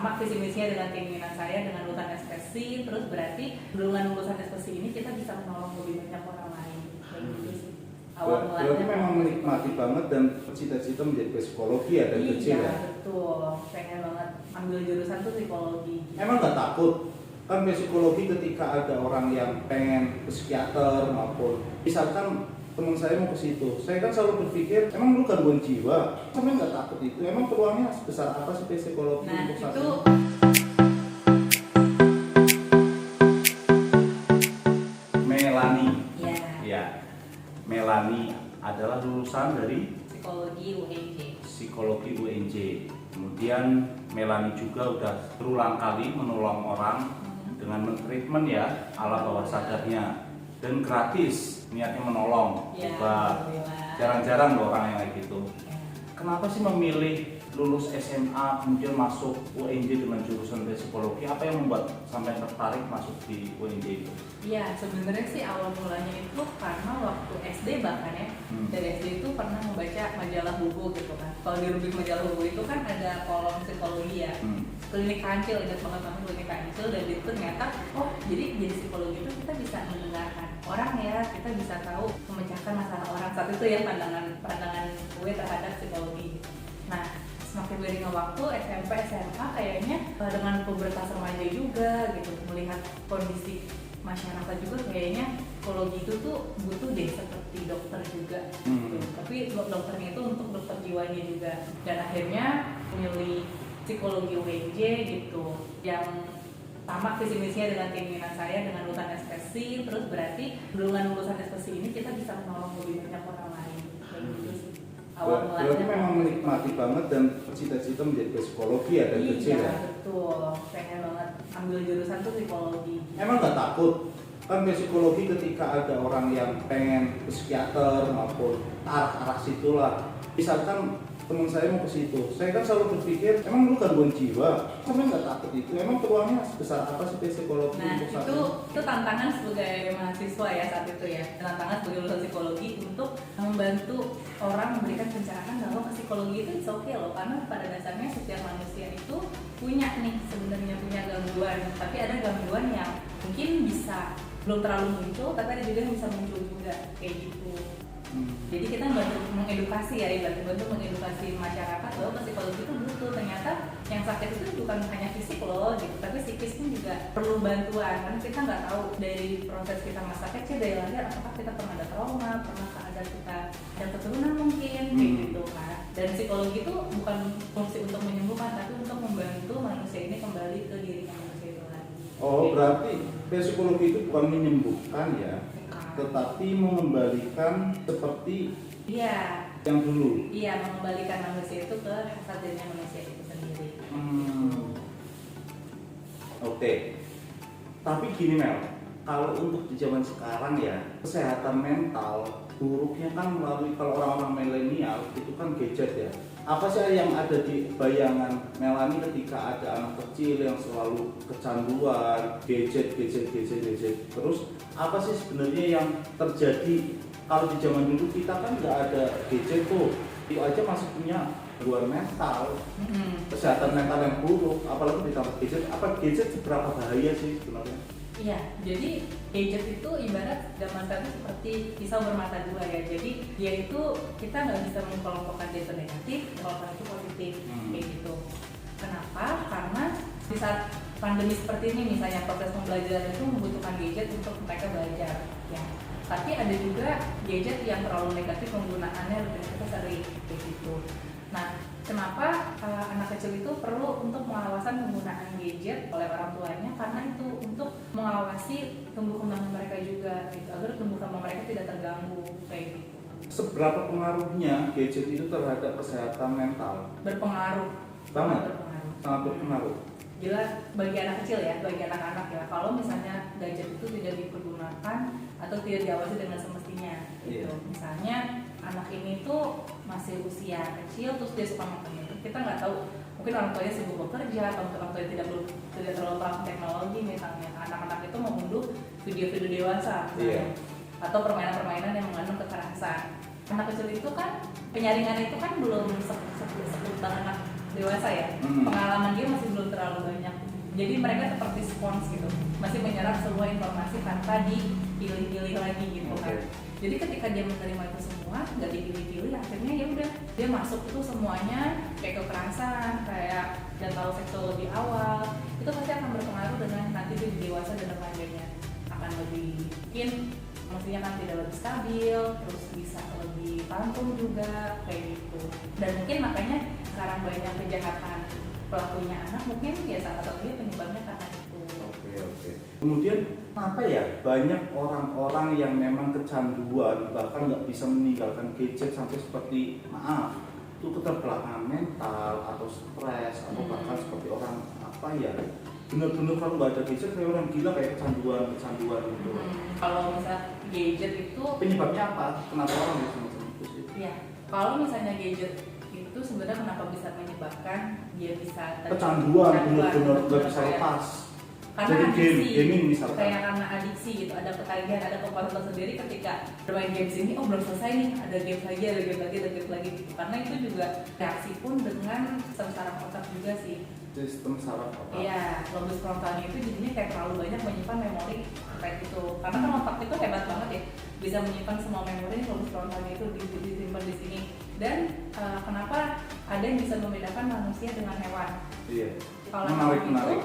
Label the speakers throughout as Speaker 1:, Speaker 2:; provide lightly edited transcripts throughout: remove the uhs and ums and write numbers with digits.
Speaker 1: sama visi misinya dengan keinginan saya dengan lulusan ekspresi, terus berarti dengan lulusan ekspresi ini kita bisa menolong lebih banyak orang lain. Kayak gitu sih. Awal mulanya.
Speaker 2: Berarti memang menikmati banget dan cita-cita menjadi psikologi ya dari kecil ya?
Speaker 1: Iya betul, pengen banget ambil jurusan tuh psikologi.
Speaker 2: Emang nggak takut? Kan psikologi ketika ada orang yang pengen ke psikiater maupun misalkan teman saya mau ke situ, saya kan selalu berpikir emang lu gangguan jiwa, sampai nggak takut itu? Emang peluangnya sebesar apa sih psikologi
Speaker 1: Nah
Speaker 2: untuk saat
Speaker 1: itu
Speaker 2: ini? Melani, ya, Melani adalah lulusan dari
Speaker 1: psikologi UNJ.
Speaker 2: psikologi UNJ. Kemudian Melani juga udah berulang kali menolong orang dengan mentreatment ya ala bawah sadarnya dan gratis niatnya menolong.
Speaker 1: Ya,
Speaker 2: Coba
Speaker 1: alhamdulillah.
Speaker 2: jarang-jarang loh orang yang kayak gitu.
Speaker 1: Ya.
Speaker 2: Kenapa sih memilih lulus SMA kemudian masuk UNJ dengan jurusan psikologi? Apa yang membuat sampai tertarik masuk di UNJ itu?
Speaker 1: Iya, sebenarnya sih awal mulanya itu karena waktu SD bahkan ya, dari SD itu pernah membaca majalah Buku gitu kan. Kalau di rubrik majalah Buku itu kan ada kolom psikologi ya, klinik kancil, ingat banget namanya klinik kancil, dan itu ternyata oh jadi psikologi itu kita bisa mendengarkan orang ya, kita bisa tahu memecahkan masalah orang. Saat itu ya pandangan gue terhadap psikologi. Nah semakin berinya waktu SMP SMA kayaknya dengan pubertas remaja juga gitu, melihat kondisi masyarakat juga kayaknya psikologi itu tuh butuh deh seperti dokter juga gitu. Tapi dokternya itu untuk dokter jiwanya juga, dan akhirnya memilih psikologi UNJ gitu yang sama visi misinya dengan keinginan saya dengan lulusan ekspresi, terus berarti dengan lulusan ekspresi ini kita bisa menolong lebih banyak orang lain. Kayak gitu sih. Awal mulanya.
Speaker 2: Berarti memang menikmati banget dan cita-cita menjadi psikologi ya dari kecil ya?
Speaker 1: Iya betul, pengen banget ambil jurusan tuh psikologi.
Speaker 2: Emang nggak takut? Kan psikologi ketika ada orang yang pengen ke psikiater maupun arah-arah situlah. Misalkan teman saya mau ke situ, saya kan selalu berpikir emang lu gangguan jiwa, sampai nggak takut itu? Emang peluangnya sebesar apa sih psikologi
Speaker 1: Nah
Speaker 2: untuk saat
Speaker 1: itu tantangan sebagai mahasiswa ya saat itu ya, tantangan sebagai lulusan psikologi untuk membantu orang memberikan pencerahan bahwa psikologi itu it's okay loh, karena pada dasarnya setiap manusia itu punya nih sebenarnya punya gangguan, tapi ada gangguan yang mungkin bisa belum terlalu muncul, tapi ada juga yang bisa muncul juga kayak gitu. Jadi kita bantu mengedukasi ya, bantu mengedukasi masyarakat bahwa psikologi itu butuh, ternyata yang sakit itu bukan hanya fisik loh gitu, tapi psikis pun juga perlu bantuan, karena kita nggak tahu dari proses kita masa kecil dari lahir apakah kita pernah ada trauma, pernah ada kita ada keturunan mungkin kayak gitu kan. Dan psikologi itu bukan fungsi untuk menyembuhkan, tapi untuk membantu manusia ini kembali ke dirinya manusia itu lagi.
Speaker 2: Oh berarti psikologi itu bukan menyembuhkan ya, tetapi mengembalikan seperti yang dulu.
Speaker 1: Iya, mengembalikan manusia itu ke hasrat dirinya manusia itu sendiri.
Speaker 2: Oke. Tapi gini Mel, kalau untuk di zaman sekarang ya, kesehatan mental buruknya kan melalui, kalau orang-orang milenial itu kan gadget ya. Apa sih yang ada di bayangan Melani ketika ada anak kecil yang selalu kecanduan gadget. Terus apa sih sebenarnya yang terjadi? Kalau di zaman dulu kita kan nggak ada gadget tuh, itu aja masih punya gangguan mental, kesehatan mental yang buruk, apalagi ditambah gadget. Apa gadget seberapa bahaya sih sebenarnya?
Speaker 1: Iya, jadi gadget itu ibarat zaman sekarang seperti pisau bermata dua ya. Jadi dia itu kita nggak bisa mengkelompokkan dia itu negatif, kalau itu positif kayak gitu. Kenapa? Karena di saat pandemi seperti ini misalnya proses pembelajaran itu membutuhkan gadget untuk mereka belajar ya. Tapi ada juga gadget yang terlalu negatif penggunaannya, kita sering kayak gitu. Nah, kenapa anak kecil itu perlu untuk pengawasan penggunaan gadget oleh orang tuanya? Karena itu untuk mengawasi tumbuh kembang mereka juga, gitu, agar tumbuh kembang mereka tidak terganggu kayak gitu.
Speaker 2: Seberapa pengaruhnya gadget itu terhadap kesehatan mental?
Speaker 1: Berpengaruh.
Speaker 2: Sangat berpengaruh.
Speaker 1: Jelas bagi anak kecil ya, bagi anak-anak ya. Kalau misalnya gadget itu tidak dipergunakan atau tidak diawasi dengan semestinya, gitu. Misalnya anak ini tuh masih usia kecil terus dia suka makan itu, kita nggak tahu, mungkin orang tuanya sibuk bekerja atau orang tuanya tidak terlalu paham teknologi, misalnya anak-anak itu mengunduh video-video dewasa atau permainan-permainan yang mengandung kekerasan. Anak kecil itu kan penyaringan itu kan belum seperti anak dewasa ya, pengalaman dia masih belum terlalu Jadi mereka seperti spons gitu, masih menyerap semua informasi tanpa dipilih-pilih lagi gitu kan. Jadi ketika dia menerima itu semua, nggak dipilih-pilih, akhirnya ya udah dia masuk itu semuanya kayak kekerasan, kayak dan tahu seksual lebih awal, itu pasti akan berpengaruh dengan nanti dia dewasa dan remaja akan lebih mungkin maksudnya kan tidak lebih stabil, terus bisa lebih pantun juga kayak gitu. Dan mungkin makanya sekarang banyak kejahatan pelakunya anak mungkin ya salah satunya penyebabnya karena itu.
Speaker 2: Oke. Kemudian apa ya, banyak orang-orang yang memang kecanduan bahkan nggak bisa meninggalkan gadget sampai seperti itu keterbelakangan mental atau stres atau bahkan seperti orang apa ya, benar-benar kalau nggak ada gadget kayak orang gila, kayak kecanduan gitu.
Speaker 1: Kalau misal gadget itu
Speaker 2: penyebabnya apa? Kenapa orang bisa macam itu sih?
Speaker 1: Iya, kalau misalnya gadget itu sebenarnya kenapa bisa menyebabkan dia bisa
Speaker 2: kecanduan, benar-benar nggak bisa lepas.
Speaker 1: Karena
Speaker 2: jadi gaming misalkan.
Speaker 1: Kayak karena adiksi gitu, ada ketagihan, ada kepuasan tersendiri ketika bermain games ini. Oh belum selesai nih, ada game lagi, ada game lagi gitu. Karena itu juga reaksi pun dengan sistem saraf otak juga sih.
Speaker 2: Sistem saraf otak.
Speaker 1: Iya, lobus frontalnya itu jadinya kayak terlalu banyak menyimpan memori terkait itu. Karena kan otak itu hebat banget ya, bisa menyimpan semua memori, lobus frontalnya itu disimpan di sini. Dan kenapa ada yang bisa membedakan manusia dengan hewan?
Speaker 2: Iya.
Speaker 1: Kalau
Speaker 2: menarik.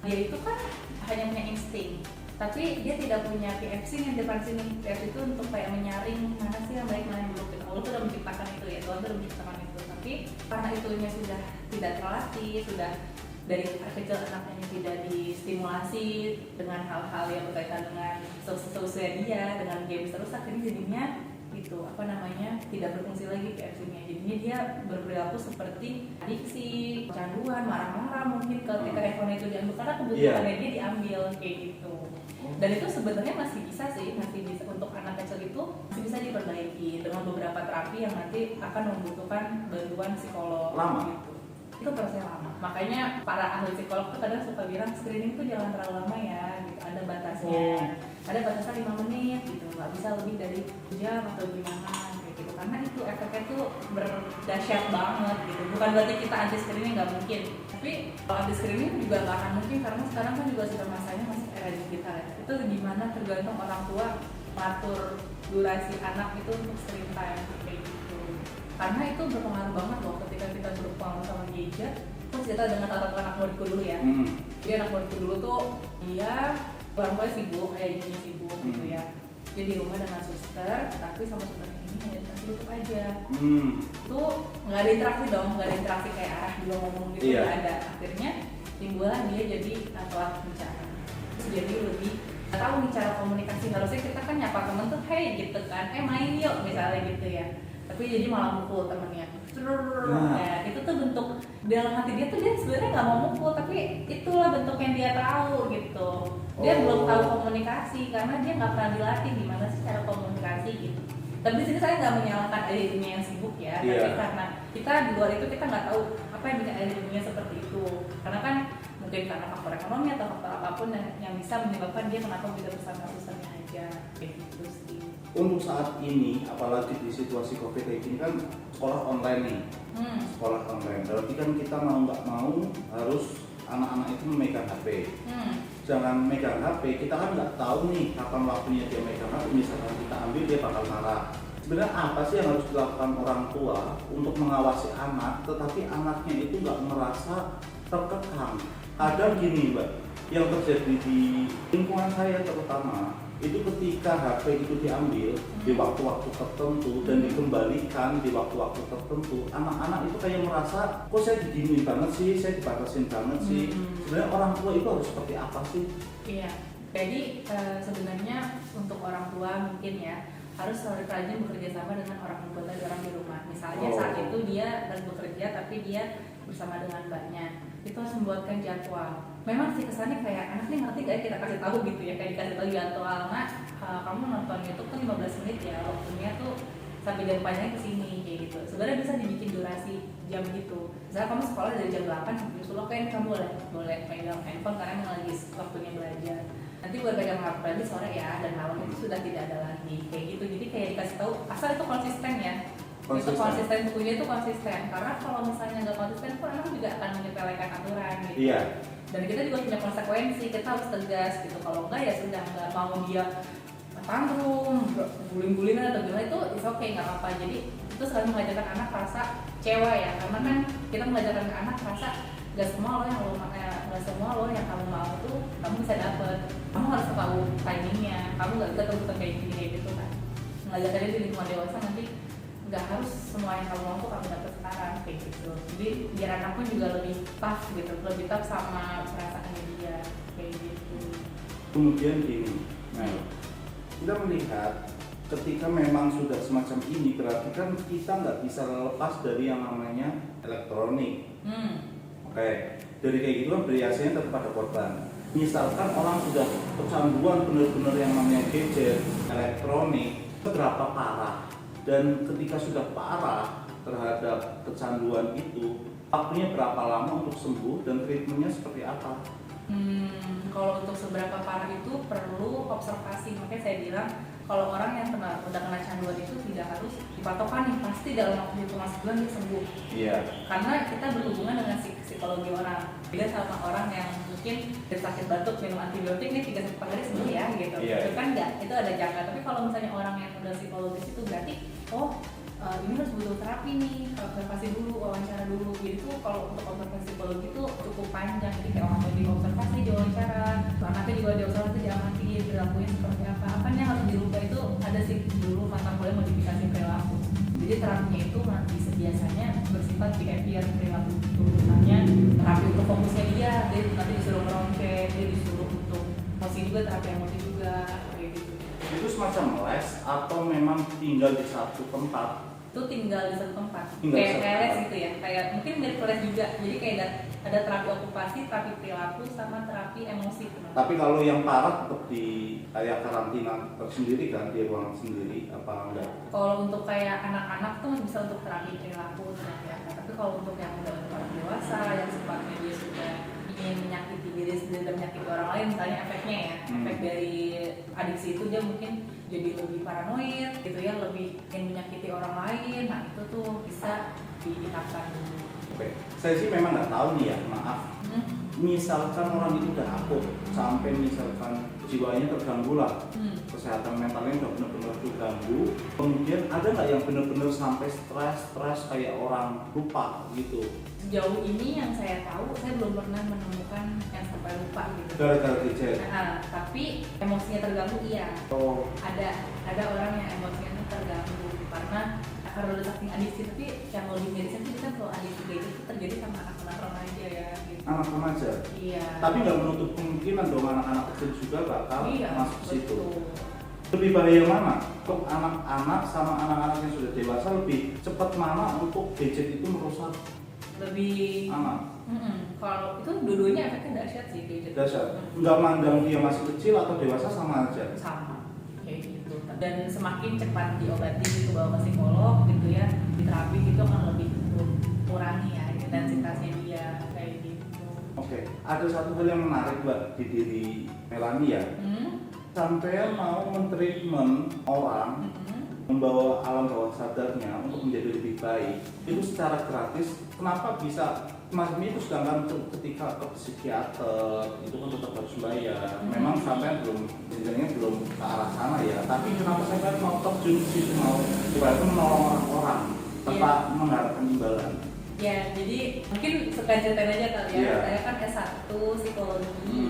Speaker 1: Dia itu kan hanya punya insting, tapi dia tidak punya PFC yang depan sini. PFC itu untuk kayak menyaring mana sih yang baik, mana yang buruk. Allah sudah menciptakan itu ya, Tuhan sudah menciptakan itu. Tapi karena itunya sudah tidak terlatih, sudah dari kecil anaknya tidak distimulasi dengan hal-hal yang berkaitan dengan sosial dia, dengan games terus, akhirnya jadinya itu tidak berfungsi lagi PFC-nya. Jadinya dia berperilaku seperti adiksi, kecanduan, marah-marah mungkin ketika handphone itu diambil karena kebutuhannya dia diambil kayak gitu. Dan itu sebenarnya masih bisa untuk anak kecil itu masih bisa diperbaiki dengan beberapa terapi yang nanti akan membutuhkan bantuan psikolog.
Speaker 2: Lama.
Speaker 1: Gitu. Itu prosesnya lama. Makanya para ahli psikolog tuh kadang suka bilang screening tuh jangan terlalu lama ya, gitu. Ada batasnya. Ada batasnya 5 menit gitu, nggak bisa lebih dari jam atau gimana kayak gitu. Karena itu efeknya tuh berdahsyat banget gitu. Bukan berarti kita anti screening, nggak mungkin. Tapi kalau anti screening juga nggak akan mungkin karena sekarang kan juga sudah masanya masih era digital ya. Itu gimana tergantung orang tua ngatur durasi anak itu untuk screen time kayak gitu. Karena itu berpengaruh banget loh ketika kita berpengaruh sama gadget. Terus kita dengan tata anak muridku dulu ya. Jadi anak muridku dulu tuh dia orang sibuk, ayahnya sibuk gitu ya. Dia di rumah dengan suster, tapi sama susternya ini hanya dikasih tutup aja. Tuh nggak ada interaksi dong, nggak ada interaksi kayak arah juga ngomong gitu, nggak ada. Akhirnya timbullah dia jadi telat bicara. Terus jadi lebih nggak tahu nih cara komunikasi. Harusnya kita kan nyapa temen tuh, hey gitu kan, main yuk misalnya gitu ya. Tapi jadi malah mukul temennya. Ya, itu tuh bentuk dalam hati dia tuh dia sebenarnya nggak mau mukul, tapi itulah bentuk yang dia tahu gitu. Dia belum tahu komunikasi karena dia nggak pernah dilatih gimana sih cara komunikasi gitu. Tapi di sini saya nggak menyalahkan ayahnya yang sibuk ya, tapi karena kita di luar itu kita nggak tahu apa yang bikin ayahnya seperti itu. Karena kan mungkin karena faktor ekonomi atau faktor apapun yang bisa menyebabkan dia kenapa bisa bersama susternya aja kayak gitu sih.
Speaker 2: Untuk saat ini, apalagi di situasi COVID kayak gini kan sekolah online nih, sekolah online. Berarti kan kita mau nggak mau harus anak-anak itu memegang HP. Jangan megang HP, kita kan nggak tahu nih kapan waktunya dia megang HP. Misalkan kita ambil dia bakal marah. Sebenarnya apa sih yang harus dilakukan orang tua untuk mengawasi anak, tetapi anaknya itu nggak merasa terkekang? Kadang gini mbak, yang terjadi di lingkungan saya terutama, itu ketika HP itu diambil di waktu-waktu tertentu dan dikembalikan di waktu-waktu tertentu, anak-anak itu kayak merasa, kok saya digini banget sih, saya dibatasin banget sih. Sebenarnya orang tua itu harus seperti apa sih?
Speaker 1: Iya, jadi sebenarnya untuk orang tua mungkin ya harus selalu rajin bekerja sama dengan orang tua dan orang di rumah. Misalnya saat itu dia lagi bekerja tapi dia bersama dengan mbaknya, itu harus membuatkan jadwal. Memang sih kesannya kayak anak nih ngerti gak kita kasih tahu gitu ya, kayak dikasih tahu jadwal, nak kamu nonton YouTube tuh 15 menit ya, waktunya tuh sampai jam panjangnya kesini kayak gitu. Sebenarnya bisa dibikin durasi jam gitu. Misalnya kamu sekolah dari jam 8 sampai jam 10, kayak kamu boleh pegang handphone karena emang lagi waktunya belajar. Nanti boleh pegang HP lagi sore ya, dan malam itu sudah tidak ada lagi kayak gitu. Jadi kayak dikasih tahu asal itu konsisten ya. Itu konsisten, bukunya itu konsisten. Karena kalau misalnya nggak konsisten, pun anak juga akan menyepelekan aturan gitu.
Speaker 2: Iya.
Speaker 1: dan kita juga punya konsekuensi, kita harus tegas gitu. Kalau enggak ya sudah, nggak mau dia tantrum, guling-gulingan atau gimana, itu is okay, nggak apa-apa. Jadi itu selalu mengajarkan anak rasa kecewa ya, karena kan kita mengajarkan ke anak rasa nggak semua lo yang nggak semua lo yang kamu mau tuh kamu bisa dapet, kamu harus tahu timingnya, kamu nggak bisa terus kayak gini kayak gitu kan. Mengajarkan di lingkungan dewasa nanti nggak harus semua yang kamu mau tuh kamu dapet sekarang kayak gitu. Jadi biar anak pun juga lebih tough gitu, lebih tough sama perasaannya dia kayak gitu.
Speaker 2: Kemudian gini, Mel, kita melihat ketika memang sudah semacam ini berarti kan kita nggak bisa lepas dari yang namanya elektronik. Oke, dari kayak gitu kan biasanya tetap ada korban. Misalkan orang sudah kecanduan benar-benar yang namanya gadget, elektronik, berapa parah, dan ketika sudah parah terhadap kecanduan itu, waktunya berapa lama untuk sembuh dan treatmentnya seperti apa?
Speaker 1: Kalau untuk seberapa parah itu perlu observasi. Makanya saya bilang kalau orang yang udah kena canduan itu tidak harus dipatokan nih pasti dalam waktu hitungan sebulan dia sembuh.
Speaker 2: Iya.
Speaker 1: Karena kita berhubungan dengan psikologi orang. Beda sama orang yang mungkin sakit batuk minum antibiotik nih 3-4 hari sembuh ya gitu.
Speaker 2: Iya.
Speaker 1: Itu kan enggak, itu ada jangka. Tapi kalau misalnya orang yang udah psikologis itu berarti ini harus butuh terapi nih, observasi dulu, wawancara dulu. Jadi tuh kalau untuk observasi psikologi itu cukup panjang. Jadi kayak orang di observasi, diwawancara, anaknya juga diobservasi, diamati, perilakunya seperti apa yang harus dirubah. Itu ada sih dulu mata kuliah modifikasi perilaku. Jadi terapinya itu nanti biasanya bersifat behavior perilaku itu. Misalnya terapi untuk fokusnya dia nanti disuruh meroncet, dia disuruh untuk emosi juga, terapi emosi juga kayak gitu.
Speaker 2: Itu semacam les atau memang tinggal di satu tempat?
Speaker 1: Itu tinggal di satu tempat,
Speaker 2: Tinggal
Speaker 1: kayak les gitu ya, kayak mungkin mirip les juga. Jadi kayak ada terapi okupasi, terapi perilaku, sama terapi emosi.
Speaker 2: Tapi kalau yang parah tetap di kayak karantina tersendiri kan, di ruangan sendiri apa enggak?
Speaker 1: Kalau untuk kayak anak-anak tuh bisa untuk terapi perilaku, tapi kalau untuk yang udah orang dewasa yang sifatnya dia sudah ingin menyakiti diri sendiri dan menyakiti orang lain, misalnya efeknya ya, efek dari adiksi itu dia mungkin jadi lebih paranoid gitu ya, lebih ingin menyakiti orang lain. Nah itu tuh bisa ditingkatkan dulu.
Speaker 2: Oke, saya sih memang nggak tahu nih ya, maaf. Misalkan orang itu udah akut sampai misalkan jiwanya terganggu lah, kesehatan mentalnya udah benar-benar terganggu, kemudian ada nggak yang benar-benar sampai stres kayak orang lupa gitu?
Speaker 1: Sejauh ini yang saya tahu, saya belum pernah menemukan yang sampai lupa gitu.
Speaker 2: Gara-gara gadget.
Speaker 1: Tapi emosinya terganggu iya.
Speaker 2: Oh.
Speaker 1: Ada orang yang emosinya terganggu karena udah saking adiksi. Tapi yang lebih mirisnya sih kan kalau adiksi gadget itu terjadi sama anak-anak remaja ya. Gitu.
Speaker 2: Anak remaja.
Speaker 1: Iya.
Speaker 2: Tapi nggak menutup kemungkinan dong anak-anak kecil juga bakal masuk ke situ.
Speaker 1: Betul.
Speaker 2: Lebih bahaya mana? Untuk anak-anak sama anak-anak yang sudah dewasa lebih cepat mana untuk gadget itu merusak
Speaker 1: lebih
Speaker 2: anak?
Speaker 1: Kalau itu dua-duanya efeknya dahsyat sih gadget.
Speaker 2: Dahsyat. Nggak mandang dia masih kecil atau dewasa sama aja.
Speaker 1: Sama kayak gitu. Dan semakin cepat diobati gitu, bawa ke psikolog gitu ya, di terapi gitu akan lebih kurangi ya intensitasnya dia kayak gitu.
Speaker 2: Oke, ada satu hal yang menarik Mbak di diri Melanie ya. Sampai mau mentreatment orang, membawa alam bawah sadarnya untuk menjadi lebih baik itu secara gratis. Kenapa bisa semacam itu, sedangkan ketika ke psikiater itu kan tetap harus bayar. Memang sampai belum ke arah sana ya, tapi kenapa sampai mau terjun di situ, mau ibaratnya menolong orang-orang tanpa mengharapkan imbalan?
Speaker 1: Ya, jadi mungkin suka ceritain aja kali ya.
Speaker 2: Yeah.
Speaker 1: Saya kan S1 psikologi.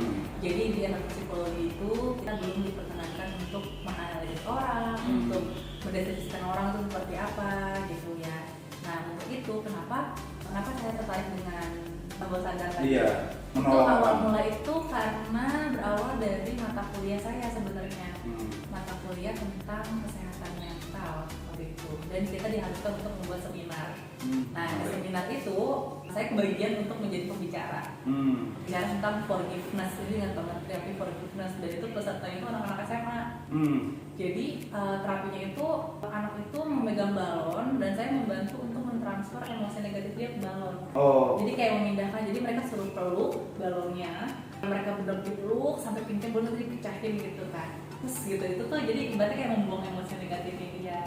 Speaker 1: Jadi di anak psikologi itu kita belum diperkenankan untuk menganalisis orang, untuk mendeskripsikan orang itu seperti apa gitu ya. Nah, untuk itu kenapa saya tertarik dengan bawah sadar tadi?
Speaker 2: Iya,
Speaker 1: itu awal mula itu karena berawal dari mata kuliah saya sebenarnya. Mata kuliah tentang kesehatan mental waktu itu. Dan kita diharuskan untuk membuat seminar. Nah, di seminar itu saya kebagian untuk menjadi pembicara. Bicara tentang forgiveness, jadi ingat banget terapi forgiveness, dan itu pesertanya itu anak-anak SMA. Jadi terapinya itu anak itu memegang balon dan saya membantu untuk mentransfer emosi negatif dia ke balon. Jadi kayak memindahkan, jadi mereka suruh peluk balonnya, mereka benar dipeluk sampai pinggir balon itu dipecahin gitu kan. Terus gitu, itu tuh jadi ibaratnya kayak membuang emosi negatifnya dia.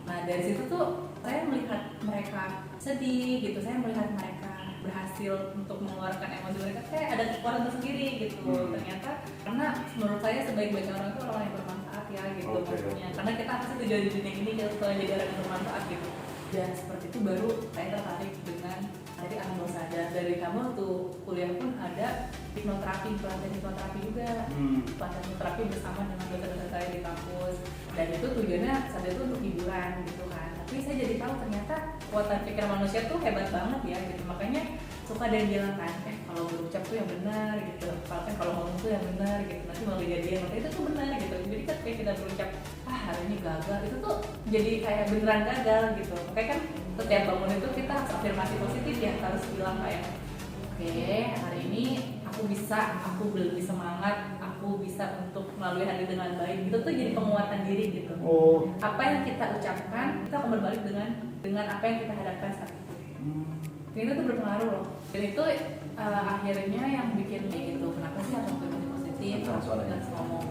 Speaker 1: Nah dari situ tuh saya melihat mereka sedih gitu, saya melihat mereka berhasil untuk mengeluarkan emosi mereka, kayak ada kekuatan tersendiri gitu. Ternyata karena menurut saya sebaik-baik orang itu orang yang bermanfaat ya gitu maksudnya. Karena kita pasti tujuan di dunia ini kita jadi orang yang bermanfaat gitu. Dan seperti itu baru saya tertarik dengan dari alam bawah sadar. Dari kamu tuh kuliah pun ada hipnoterapi, pelatihan hipnoterapi juga, pelatihan hipnoterapi bersama dengan dosen-dosen saya di kampus. Dan itu tujuannya saat itu untuk hiburan gitu kan. Tapi saya jadi tahu ternyata kekuatan pikiran manusia tuh hebat banget ya gitu. Makanya suka ada yang bilang kan, kalau berucap tuh yang benar gitu, kalau ngomong tuh yang benar gitu, nanti mau kejadian, makanya itu tuh benar gitu. Jadi kan kayak kita berucap, hari ini gagal, itu tuh jadi kayak beneran gagal gitu. Makanya kan setiap bangun itu kita harus afirmasi positif ya, harus bilang kayak oke, hari ini aku bisa, aku lebih semangat, aku bisa untuk melalui hari dengan baik. Itu tuh jadi penguatan diri gitu. Apa yang kita ucapkan, kita akan berbalik dengan apa yang kita hadapkan saat itu. Itu tuh berpengaruh loh. Dan itu akhirnya yang bikin kayak gitu. Kenapa sih harus afirmasi positif? Harus ngomong.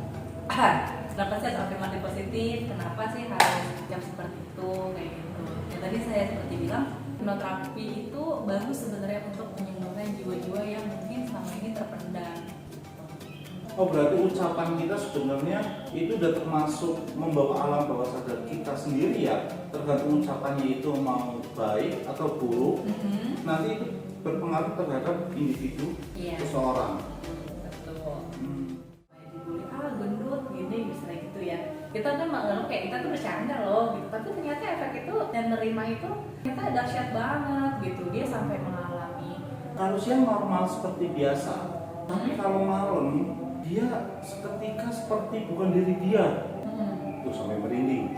Speaker 1: Kenapa sih harus afirmasi positif? Kenapa sih harus yang seperti itu kayak gitu? Ya tadi saya seperti bilang, hipnoterapi itu bagus sebenarnya untuk menyembuhkan jiwa-jiwa yang mungkin selama ini terpendam.
Speaker 2: Oh, berarti ucapan kita sebenarnya itu udah termasuk membawa alam bawah sadar kita sendiri ya, tergantung ucapannya itu mau baik atau buruk, nanti itu berpengaruh terhadap individu seseorang.
Speaker 1: Betul. Dibully, gendut gini misalnya gitu ya. Kita kan menganggap kayak kita tuh bercanda loh gitu, tapi ternyata efek itu dan nerima itu kita dahsyat banget gitu. Dia sampai mengalami.
Speaker 2: Kalau siang normal seperti biasa, tapi kalau malam dia seketika seperti bukan diri dia. Tuh sampai merinding.